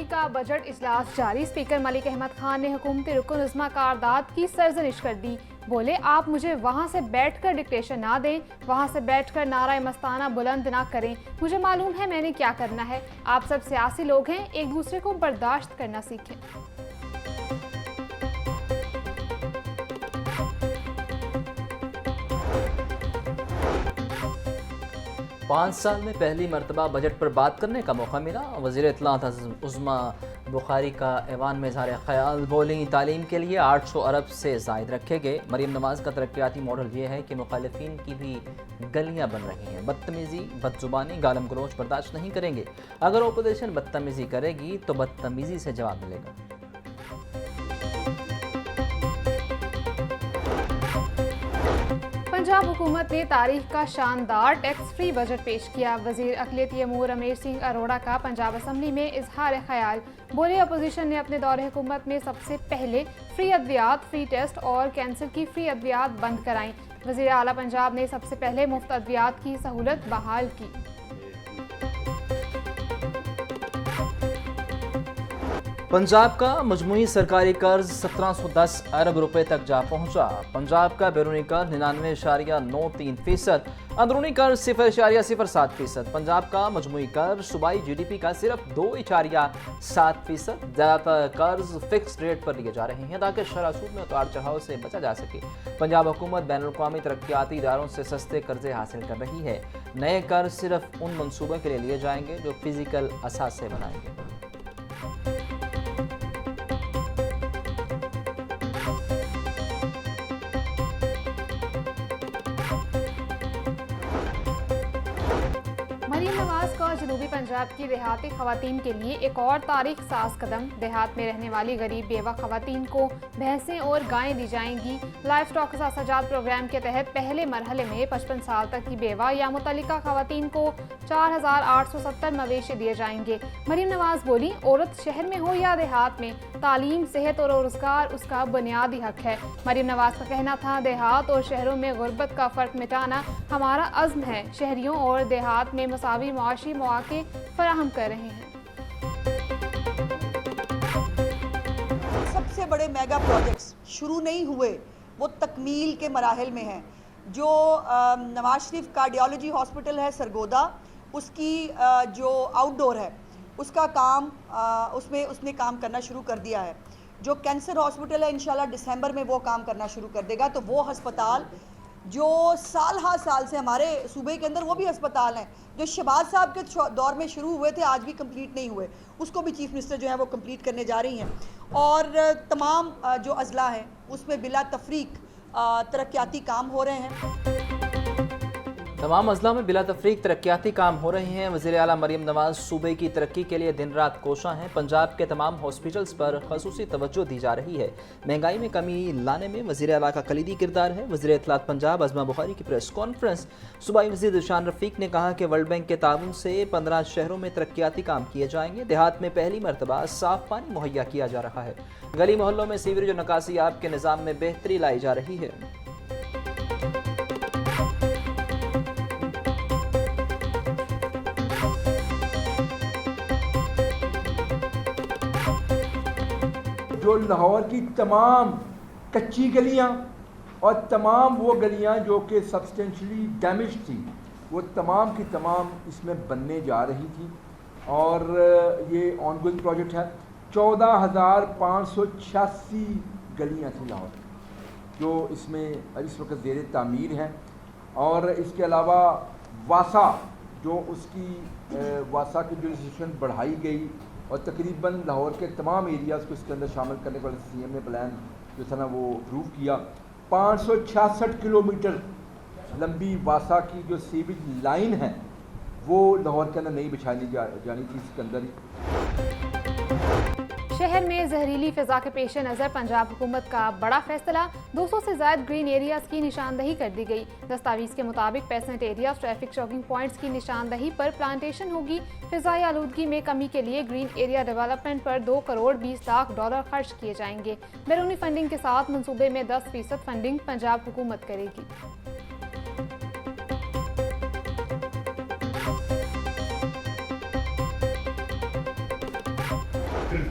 Assembly का budget इजलास जारी। स्पीकर मलिक अहमद खान ने हुकूमती रुकन उज़्मा कारदाद की सरजनिश कर दी। बोले, आप मुझे वहाँ से बैठकर डिक्टेशन ना दें, वहाँ से बैठकर नारा मस्ताना बुलंद ना करें। मुझे मालूम है मैंने क्या करना है। आप सब सियासी लोग हैं, एक दूसरे को बर्दाश्त करना सीखें। पाँच साल में पहली मरतबा बजट पर बात करने का मौका मिला। वज़ीर इत्तलात उज़्मा बुखारी का ऐवान में इज़हार ख़याल। बोली, तालीम के लिए 800 अरब से ज़ायद रखे गए। मरीम नवाज़ का तरक्याती मॉडल ये है कि मुखालिफिन की भी गलियाँ बन रही हैं। बदतमीज़ी, बदजुबानी, गालम गलोच बर्दाश्त नहीं करेंगे। अगर अपोजिशन बदतमीज़ी करेगी तो बदतमीज़ी से जवाब मिलेगा। पंजाब हुकूमत ने तारीख का शानदार टैक्स फ्री बजट पेश किया। वजीर अक़लियती अमूर रमेश सिंह अरोड़ा का पंजाब असम्बली में इजहार ख्याल। बोले, अपोजिशन ने अपने दौरे हुकूमत में सबसे पहले फ्री अद्वियात, फ्री टेस्ट और कैंसर की फ्री अद्वियात बंद कराई। वजीर आला पंजाब ने सबसे पहले मुफ्त अद्वियात की सहूलत बहाल की। पंजाब का मजमूई सरकारी कर्ज 1710 अरब रुपए तक जा पहुंचा। पंजाब का बैरूनी कर्ज 99.93%, अंदरूनी कर्ज 0.07%। पंजाब का मजमूई कर्ज सूबाई GDP का सिर्फ 2.7%। ज़्यादातर कर्ज फिक्स रेट पर लिए जा रहे हैं ताकि शरह सूद में उतार चढ़ाव से बचा जा सके। पंजाब हुकूमत बैनुल-अक़वामी तरक्याती इदारों से सस्ते कर्जे हासिल कर रही है। नए कर्ज सिर्फ उन मनसूबों के लिए लिए जाएंगे जो फिजिकल असास से बनाएंगे। मरीम नवाज का जनूबी पंजाब की देहाती खवातीन के लिए एक और तारीख साज कदम। देहात में रहने वाली गरीब बेवा खवातीन को भैंसें और गायें दी जाएंगी। लाइफ स्टॉक सासाजात प्रोग्राम के तहत पहले मरहले में 55 साल तक की बेवा या मुतल्लिका खवातीन को 4870 मवेशी दिए जाएंगे। मरीम नवाज बोली, औरत शहर में हो या देहात में, तालीम, सेहत और रोजगार उसका बुनियादी हक है। मरीम नवाज का कहना था, देहात और शहरों में गुर्बत का फ़र्क मिटाना हमारा अज़्म है। शहरियों और देहात में मसावी मुआशी मौके फराहम कर रहे हैं। सबसे बड़े मेगा प्रोजेक्ट्स शुरू नहीं हुए, वो तकमील के मराहिल में हैं। जो नवाज शरीफ कार्डियोलॉजी हॉस्पिटल है सरगोदा, उसकी जो आउटडोर है उसका काम उसमें उसने काम करना शुरू कर दिया है। जो कैंसर हॉस्पिटल है इंशाल्लाह दिसंबर में वो काम करना शुरू कर देगा। तो वो हस्पताल जो साल से हमारे सूबे के अंदर, वो भी हस्पताल हैं जो शहबाज साहब के दौर में शुरू हुए थे, आज भी कंप्लीट नहीं हुए, उसको भी चीफ मिनिस्टर जो है वो कंप्लीट करने जा रही हैं। और तमाम जो अजला हैं उसमें बिला तफरीक तरक्याती काम हो रहे हैं। तमाम अजला में बिला तफरीक तरक्याती काम हो रहे हैं। वज़ीर आला मरीम नवाज सूबे की तरक्की के लिए दिन रात कोशां हैं। पंजाब के तमाम हॉस्पिटल्स पर खसूसी तवज्जो दी जा रही है। महंगाई में कमी लाने में वज़ीर आला का कलीदी किरदार है। वज़ीर इत्तलात पंजाब उज़्मा बुखारी की प्रेस कॉन्फ्रेंस। सूबाई वज़ीर दिलशान रफ़ीक ने कहा कि वर्ल्ड बैंक के ताउन से 15 शहरों में तरक्याती काम किए जाएंगे। देहात में पहली मरतबा साफ पानी मुहैया किया जा रहा है। गली मोहल्लों में सीवरेज और निकासी आब के निज़ाम में बेहतरी लाई जा रही है। जो लाहौर की तमाम कच्ची गलियां और तमाम वो गलियां जो कि सब्सटेंशली डैमेज थी, वो तमाम की तमाम इसमें बनने जा रही थी। और ये ऑनगोइंग प्रोजेक्ट है। 14,586 गलियां थी लाहौर जो इसमें इस वक्त ज़ेर तामीर हैं। और इसके अलावा वासा जो उसकी वासा की जुरिस्डिक्शन बढ़ाई गई और तकरीबन लाहौर के तमाम एरियाज़ को इसके अंदर शामिल करने वाले CM ने प्लान जो था ना वो अप्रूव किया। 566 किलोमीटर लंबी वासा की जो सीवेज लाइन है वो लाहौर के अंदर नहीं बिछाई जानी थी इसके अंदर ही। शहर में जहरीली फिजा के पेश नज़र पंजाब हुकूमत का बड़ा फैसला। 200 से ज़ायद ग्रीन एरियाज़ की निशानदही कर दी गई। दस्तावेज़ के मुताबिक patient areas, traffic checking points की निशानदही पर प्लांटेशन होगी। फिजाई आलूदगी में कमी के लिए ग्रीन एरिया डेवलपमेंट पर $2 करोड़ 20 लाख खर्च किए जाएंगे। बैरूनी फंडिंग के साथ मनसूबे में 10% फंडिंग पंजाब हुकूमत करेगी।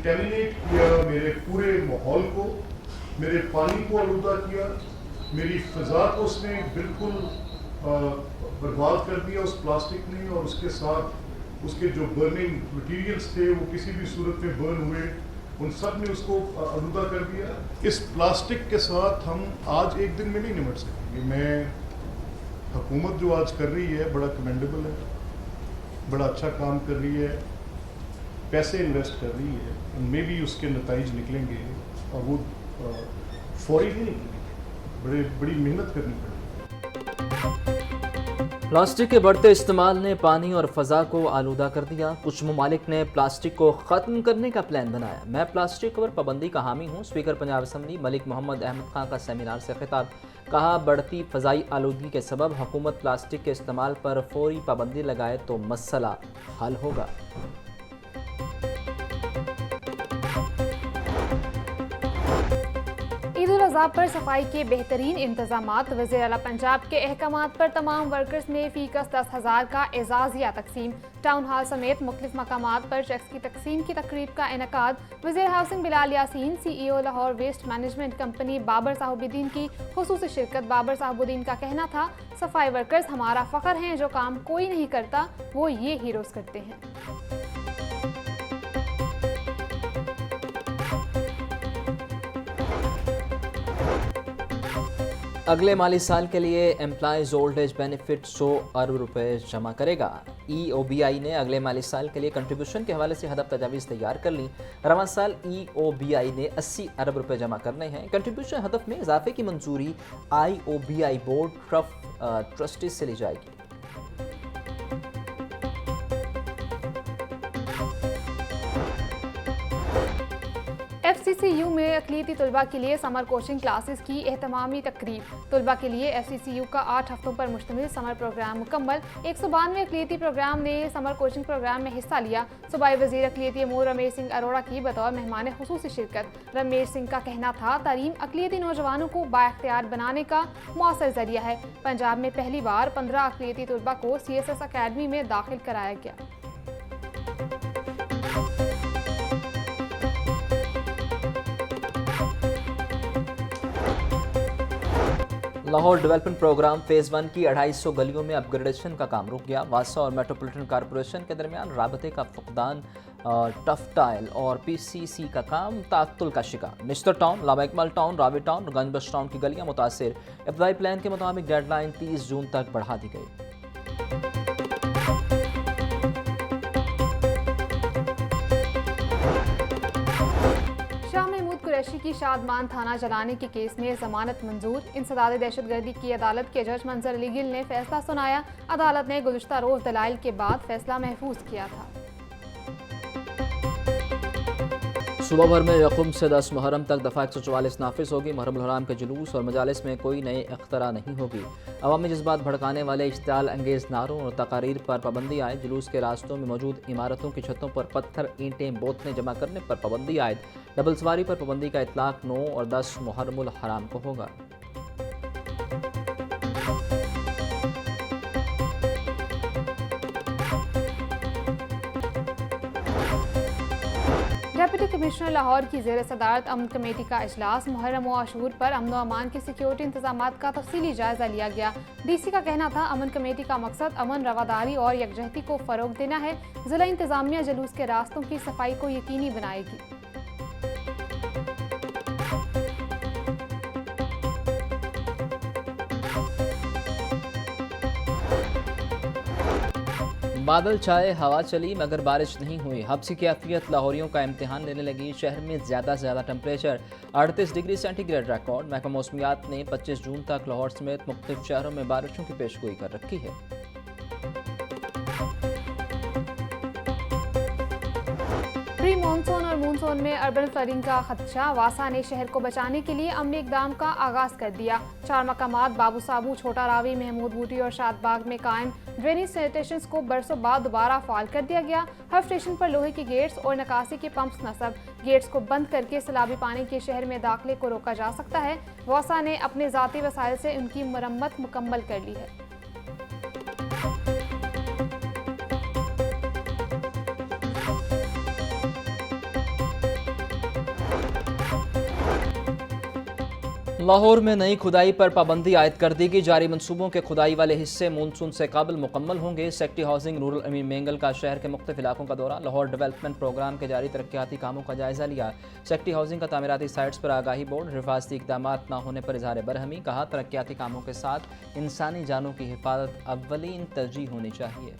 कंटेमिनेट किया मेरे पूरे माहौल को, मेरे पानी को आलूदा किया, मेरी फ़िज़ा को उसने बिल्कुल बर्बाद कर दिया उस प्लास्टिक ने, और उसके साथ उसके जो बर्निंग मटेरियल्स थे वो किसी भी सूरत में बर्न हुए, उन सब ने उसको आलूदा कर दिया। इस प्लास्टिक के साथ हम आज एक दिन में नहीं निपट सकेंगे। मैं हुकूमत जो आज कर रही है बड़ा कमेंडेबल है, बड़ा अच्छा काम कर रही है, पैसे इन्वेस्ट कर रही है, उनमें भी उसके नताइज निकलेंगे और वो फौरी नहीं निकलेंगे, बड़ी मेहनत करनी पड़ेगी। प्लास्टिक के बढ़ते इस्तेमाल ने पानी और फ़ज़ा को आलूदा कर दिया। कुछ ममालिक ने प्लास्टिक को ख़त्म करने का प्लान बनाया। मैं प्लास्टिक पर पाबंदी का हामी हूँ। स्पीकर पंजाब असम्बली मलिक मोहम्मद अहमद खान का सेमिनार से खिताब। कहा, बढ़ती फ़ज़ाई आलूदगी के सबब हुकूमत प्लास्टिक के इस्तेमाल पर फौरी पाबंदी लगाए तो मसला हल होगा। ईद उल अज़हा पर सफाई के बेहतरीन इंतजामात। वज़ीर आला पंजाब के अहकामात पर तमाम वर्कर्स में फ़ीकस 10,000 का एजाज़िया तकसीम। टाउन हॉल समेत मुख्तलिफ मकामात पर चेक्स की तकसीम की तकरीब का इनेकाद। वज़ीर housing Bilal Yasin, CEO Lahore waste management company Babar Sahabuddin की खुसूसी शिरकत। बाबर साहबुद्दीन का कहना था, सफाई वर्कर्स हमारा फ़ख्र हैं, जो काम कोई नहीं करता वो ये हीरोज़ करते हैं। अगले माली साल के लिए एम्प्लॉयज़ ओल्ड एज बेनिफिट 100 अरब रुपए जमा करेगा। EOBI ने अगले माली साल के लिए कंट्रीब्यूशन के हवाले से हदफ तजावीज़ तैयार कर ली। रवां साल EOBI ने 80 अरब रुपए जमा करने हैं। कंट्रीब्यूशन हदफ में इजाफे की मंजूरी IOBI बोर्ड ट्रस्टीज से ली जाएगी। FCCU में अक़लियती तलबा के लिए समर कोचिंग क्लासेस की एहतमामी तकरीब। तलबा के लिए FCCU का 8 हफ्तों पर मुश्तमिल समर प्रोग्राम मुकम्मल। 192 अक़लियती प्रोग्राम ने समर कोचिंग प्रोग्राम में हिस्सा लिया। सूबाई वज़ीर अक़लियती अमूर रमेश सिंह अरोड़ा की बतौर मेहमान खुसूसी शिरकत। रमेश सिंह का कहना था, तालीम अक़लियती नौजवानों को बाइख्तियार बनाने का मौसर ज़रिया है। पंजाब में पहली बार 15 अक़लियती तलबा को CSS अकेडमी में दाखिल कराया गया। लाहौर डेवलपमेंट प्रोग्राम फ़ेज़ 1 की 250 गलियों में अपग्रेडेशन का काम रुक गया। वासा और मेट्रोपॉलिटन कॉरपोरेशन के दरमियान राबते का फुकदान, टफ टाइल और PCC का काम तात्तुल का शिकार। Nishtar town, Allama Iqbal town, Ravi town और गंज बख्श टाउन की गलियां मुतासिर। इब्तदाई प्लान के मुताबिक डेडलाइन 30 जून तक बढ़ा दी गई। कुरैशी की शादमान थाना जलाने के केस में जमानत मंजूर। इंसदाद दहशतगर्दी की अदालत के जज मंजर अली गिल ने फैसला सुनाया। अदालत ने गुज़िश्ता रोज़ दलाइल के बाद फैसला महफूज किया था। सुबह भर में यकुम से 10 मुहर्रम तक दफ़ा 144 नाफिज होगी। मुहर्रम हराम के जुलूस और मजालिस में कोई नई इख्तरा नहीं होगी। अवामी जज्बात भड़काने वाले इश्तियाल अंगेज़ नारों और तकारीर पर पाबंदी आयद। जुलूस के रास्तों में मौजूद इमारतों की छतों पर पत्थर, ईंटें, बोतलें जमा करने पर पाबंदी आयद। डबल सवारी पर पाबंदी का इतलाक 9 और 10 मुहर्रमुल हराम को होगा। डिप्टी कमिश्नर लाहौर की ज़ेर सदारत अमन कमेटी का इजलास। मुहर्रम व आशूर पर अमन व अमान के सिक्योरिटी इंतजामात का तफसीली जायजा लिया गया। DC का कहना था, अमन कमेटी का मकसद अमन, रवादारी और यकजहती को फ़रोग देना है। ज़िला इंतजामिया जुलूस के रास्तों की सफाई को यकीनी बनाएगी। बादल छाए, हवा चली मगर बारिश नहीं हुई। हब्सी कैफियत लाहौरियों का इम्तिहान लेने लगी। शहर में ज़्यादा से ज़्यादा टेम्परेचर 38 डिग्री सेंटीग्रेड रिकॉर्ड। महकमा मौसमियात ने 25 जून तक लाहौर समेत मुख्तलिफ शहरों में बारिशों की पेशगोई कर रखी है। प्री मानसून और मानसून में अर्बन फ्लडिंग का खदशा। वासा ने शहर को बचाने के लिए अमली इकदाम का आगाज कर दिया। 4 मकामात बाबू साबू, छोटा रावी, महमूद बूटी और शादबाग में कायम ड्रेनेज सैनिटेशन को बरसों बाद दोबारा फाल कर दिया गया। हर स्टेशन पर लोहे के गेट्स और निकासी के पंप्स नस्ब। गेट्स को बंद करके सैलाबी पानी के शहर में दाखिले को रोका जा सकता है। वासा ने अपने ज़ाती वसाइल से उनकी मरम्मत मुकम्मल कर ली है। लाहौर में नई खुदाई पर पाबंदी आयद कर दी गई। जारी मंसूबों के खुदाई वाले हिस्से मानसून से काबिल मुकम्मल होंगे। सेक्रेटरी हाउसिंग रूरल अमीन मेंगल का शहर के मुख्तलिफ इलाकों का दौरा। लाहौर डेवलपमेंट प्रोग्राम के जारी तरक्याती कामों का जायजा लिया। सेक्रेटरी हाउसिंग का तामीराती साइट्स पर आगाही बोर्ड। हिफाजती इकदाम न होने पर इजहार बरहमी। कहा तरक्याती कामों के साथ इंसानी जानों की हिफाजत अव्वलीन तरजीह होनी चाहिए।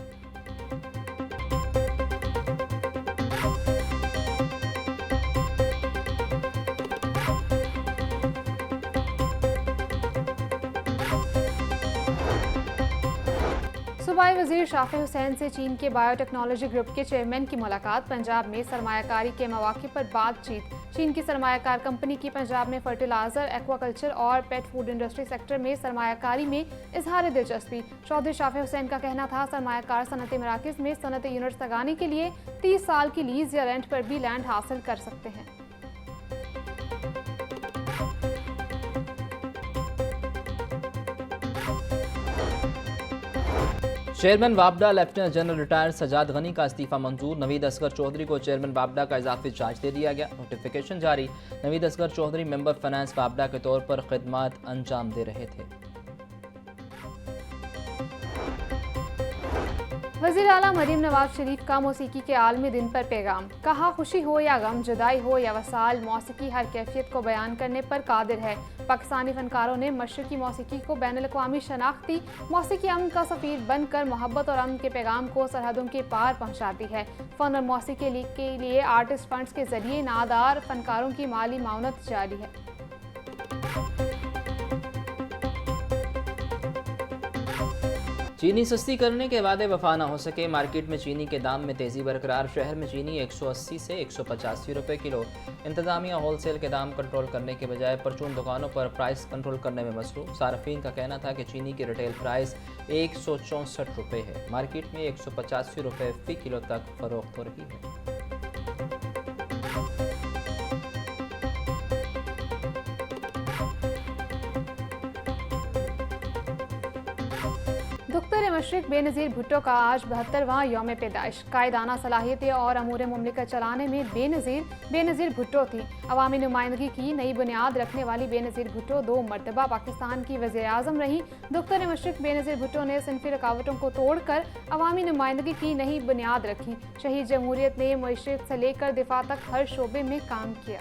सूबाई वजीर शाफी हुसैन से चीन के बायोटेक्नोलॉजी ग्रुप के चेयरमैन की मुलाकात। पंजाब में सरमायाकारी के मौके पर बातचीत। चीन की सरमायाकार कंपनी की पंजाब में फर्टिलाइजर, एक्वाकल्चर और पेट फूड इंडस्ट्री सेक्टर में सरमायाकारी में इजहार दिलचस्पी। चौधरी शाफी हुसैन का कहना था सरमायाकार सनती मराकज़ में सनती यूनिट्स लगाने के लिए 30 साल की लीज या रेंट पर भी लैंड हासिल कर सकते हैं। चेयरमैन वापडा lieutenant general retired Sajjad Gani का इस्तीफा मंजूर। नवीद असगर चौधरी को चेयरमैन वापडा का इजाफी चार्ज दे दिया गया। नोटिफिकेशन जारी। नवीद असगर चौधरी मेंबर फाइनेंस वापडा के तौर पर खिदमत अंजाम दे रहे थे। वज़ीर आला मरीम नवाज शरीफ का मौसीकी के आलमी दिन पर पैगाम। कहा खुशी हो या गम, जुदाई हो या वसाल, मौसीकी हर कैफियत को बयान करने पर कादिर है। पाकिस्तानी फनकारों ने मशरकी मौसीकी को बैनुल-अक़वामी शनाख्त दी। मौसीकी अमन का सफ़ीर बनकर मोहब्बत और अमन के पैगाम को सरहदों के पार पहुँचाती है। फ़न और मौसीकी के लिए आर्टिस्ट फंड्स के जरिए नादार फनकारों की माली माउनत जारी है। चीनी सस्ती करने के वादे वफा न हो सके। मार्केट में चीनी के दाम में तेज़ी बरकरार। शहर में चीनी 180 से 185 रुपये किलो। इंतजामिया होलसेल के दाम कंट्रोल करने के बजाय परचून दुकानों पर प्राइस कंट्रोल करने में मसरूफ। सार्फिन का कहना था कि चीनी की रिटेल प्राइस 164 रुपये है। मार्केट में 185 रुपये फ़ी किलो तक फरोख्त हो रही है। दुख्तर मशरिक बेनज़ीर भुट्टो का आज 72वां यौम पैदाइश। कायदाना सलाहियतें और अमूर मुमलिकत चलाने में बेनज़ीर भुट्टो थी। अवामी नुमाइंदगी की नई बुनियाद रखने वाली बेनज़ीर भुट्टो 2 मरतबा पाकिस्तान की वज़ीर आज़म रही। दुख्तर मशरिक बेनज़ीर भुट्टो ने सिनफी रुकावटों को तोड़कर अवामी नुमाइंदगी की नई बुनियाद रखी। शहीद जमहूरियत ने मईशत से लेकर दिफा तक हर शोबे में काम किया।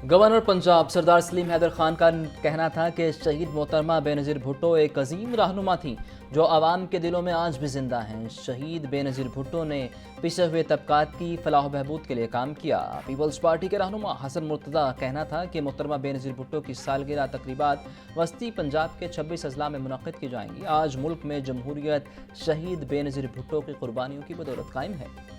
गवर्नर पंजाब सरदार सलीम हैदर खान का कहना था कि शहीद मोहतरमा बेनज़ीर भुट्टो एक अजीम रहनुमा थी जो आवाम के दिलों में आज भी जिंदा हैं। शहीद बेनज़ीर भुट्टो ने पिछड़े हुए तबकात की फलाह बहबूद के लिए काम किया। पीपल्स पार्टी के रहनुमा हसन मुर्तज़ा का कहना था कि मोहतरमा बेनज़ीर भुट्टो की सालगिरह तकरीबात वस्ती पंजाब के 26 अजला में मुनक़्क़िद की जाएंगी। आज मुल्क में जमहूरियत शहीद बेनज़ीर भुट्टो की कुर्बानियों की बदौलत कायम है।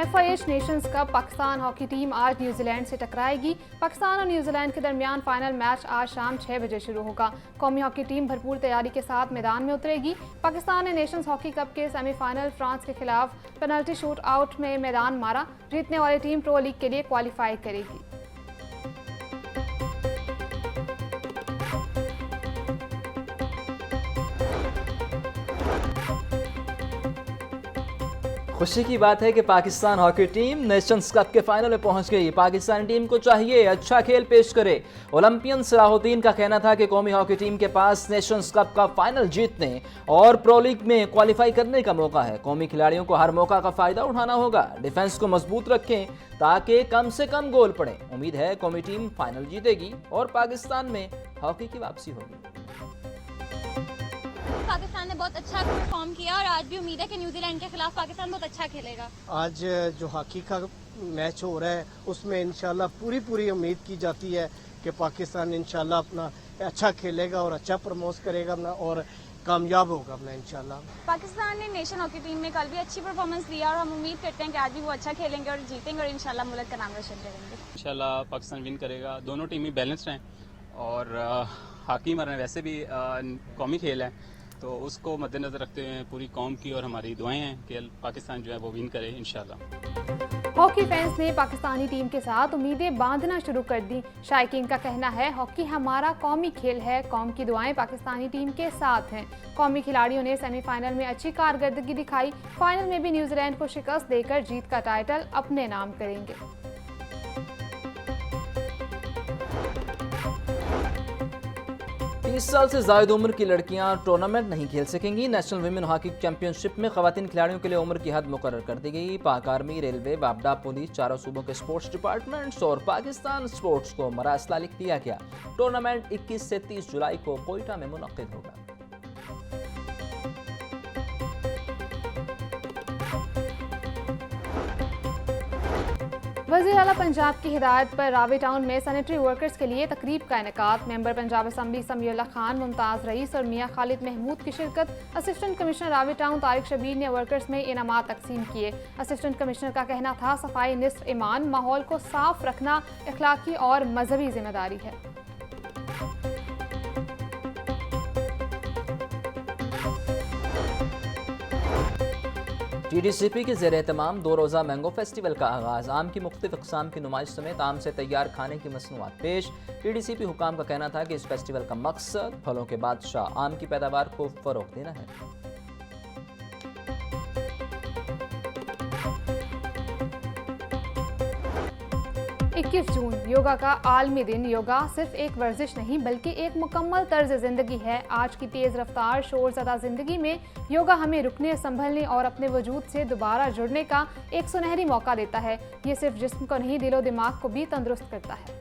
FIH Nations cup Pakistan hockey team आज न्यूजीलैंड से टकराएगी। पाकिस्तान और न्यूजीलैंड के दरमियान फाइनल मैच आज शाम 6 बजे शुरू होगा। कौमी हॉकी टीम भरपूर तैयारी के साथ मैदान में उतरेगी। पाकिस्तान ने नेशंस हॉकी कप के सेमीफाइनल फ्रांस के खिलाफ पेनल्टी शूट आउट में मैदान मारा। जीतने वाली टीम प्रो लीग के लिए क्वालिफाई करेगी। खुशी की बात है कि Pakistan hockey team Nations cup के फाइनल में पहुंच गई। पाकिस्तानी टीम को चाहिए अच्छा खेल पेश करे। ओलंपियन सलाहुद्दीन का कहना था कि कौमी हॉकी टीम के पास नेशंस कप का फाइनल जीतने और प्रो लीग में क्वालिफाई करने का मौका है। कौमी खिलाड़ियों को हर मौका का फायदा उठाना होगा। डिफेंस को मजबूत रखें ताकि कम से कम गोल पड़े। उम्मीद है कौमी टीम फाइनल जीतेगी और पाकिस्तान में हॉकी की वापसी होगी। पाकिस्तान ने बहुत अच्छा परफॉर्म किया और आज भी उम्मीद है कि न्यूजीलैंड के खिलाफ पाकिस्तान बहुत अच्छा खेलेगा। आज जो हॉकी का मैच हो रहा है उसमें इंशाल्लाह पूरी उम्मीद की जाती है कि पाकिस्तान इंशाल्लाह अपना अच्छा खेलेगा और अच्छा प्रमोट करेगा अपना और कामयाब होगा अपना इंशाल्लाह। पाकिस्तान ने नेशन हॉकी टीम में कल भी अच्छी परफॉर्मेंस दिया और हम उम्मीद करते हैं कि आज भी वो अच्छा खेलेंगे और जीतेंगे और इंशाल्लाह मुल्क का नाम रोशन करेंगे। इंशाल्लाह पाकिस्तान विन करेगा। दोनों टीमें बैलेंस्ड हैं और हॉकी हमारे वैसे भी कौमी खेल है तो उसको मद्देनजर रखते हुए पूरी कौम की और हमारी दुआएं हैं कि पाकिस्तान जो है वो विन करे इंशाल्लाह। हॉकी फैंस ने पाकिस्तानी टीम के साथ उम्मीदें बांधना शुरू कर दी। शायकीन का कहना है, हॉकी हमारा कौमी खेल है, कौम की दुआएं पाकिस्तानी टीम के साथ हैं। कौमी खिलाड़ियों ने सेमीफाइनल में अच्छी कारकर्दगी दिखाई। फाइनल में भी न्यूजीलैंड को शिकस्त देकर जीत का टाइटल अपने नाम करेंगे। 30 साल से ज्यादा उम्र की लड़कियां टूर्नामेंट नहीं खेल सकेंगी। नेशनल विमेन हॉकी चैंपियनशिप में खवातीन खिलाड़ियों के लिए उम्र की हद मुकर्रर कर दी गई। पाक आर्मी, रेलवे, वापडा पुलिस, चारों सूबों के स्पोर्ट्स डिपार्टमेंट्स और पाकिस्तान स्पोर्ट्स को मरासला लिख दिया गया। टूर्नामेंट 21 से 30 जुलाई को कोयटा में मुनक्किद होगा। वज़ीर आला पंजाब की हिदायत पर रावी टाउन में सैनिटरी वर्कर्स के लिए तकरीब का इनेकाद। मेंबर पंजाब असम्बली समीउल्लाह खान, मुमताज़ रईस और मियाँ खालिद महमूद की शिरकत। Assistant commissioner Ravi town Tariq Shabbir ने वर्कर्स में इनामात तकसीम किए। असिस्टेंट कमिश्नर का कहना था, सफाई निस्फ ईमान, माहौल को साफ रखना इखलाकी और मजहबी जिम्मेदारी है। TDCP के ज़ेर एहतमाम 2 रोज़ा मैंगो फेस्टिवल का आगाज़। आम की मुख्तलिफ अक़साम की नुमाइश समेत आम से तैयार खाने की मसनूआत पेश। TDCP हुकाम का कहना था कि इस फेस्टिवल का मकसद फलों के बादशाह आम की पैदावार को फ़रोग़ देना है। 21 जून योगा का आलमी दिन। योगा सिर्फ एक वर्जिश नहीं बल्कि एक मुकम्मल तर्ज ज़िंदगी है। आज की तेज़ रफ्तार शोरज़दा ज़िंदगी में योगा हमें रुकने, संभलने और अपने वजूद से दोबारा जुड़ने का एक सुनहरी मौका देता है। ये सिर्फ जिस्म को नहीं, दिलो दिमाग को भी तंदुरुस्त करता है।